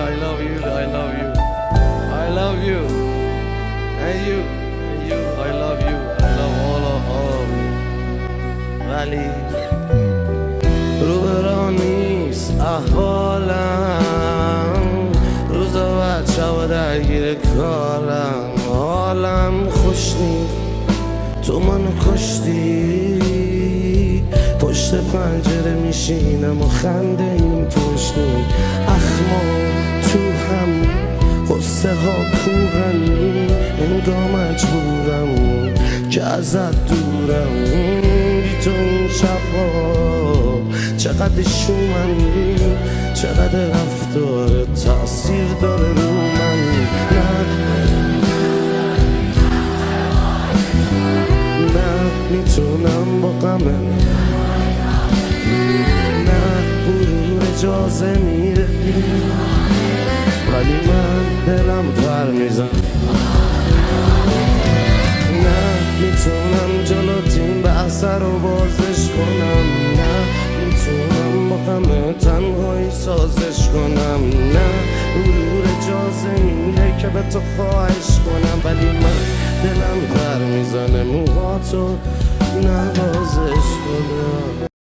I love you, I love you, I love you, and you, I love you, I love all of you. ولی رو نیست احوالم، روزا بچه و درگیر کارم، حالم خوش نیست، تو منو کشتی. پشت پنجره میشینم و خنده این پشتیم، اخما تو هم قصه ها کوهن، انگاه مجبورم که ازت دورم. بی تو این شبها چقدر شومن، چقدر رفتار تأثیر داره رو من. نه میتونم با غمه، نه غرور اجازه میره، ولی من دلم پر میزن. نه میتونم جلو تیم بحث رو بازش کنم، نه میتونم با غم تنهایی سازش کنم، نه غرور اجازه میره که به تو خواهش کنم، ولی من دلم پر میزنه موهاتو نوازش کنم.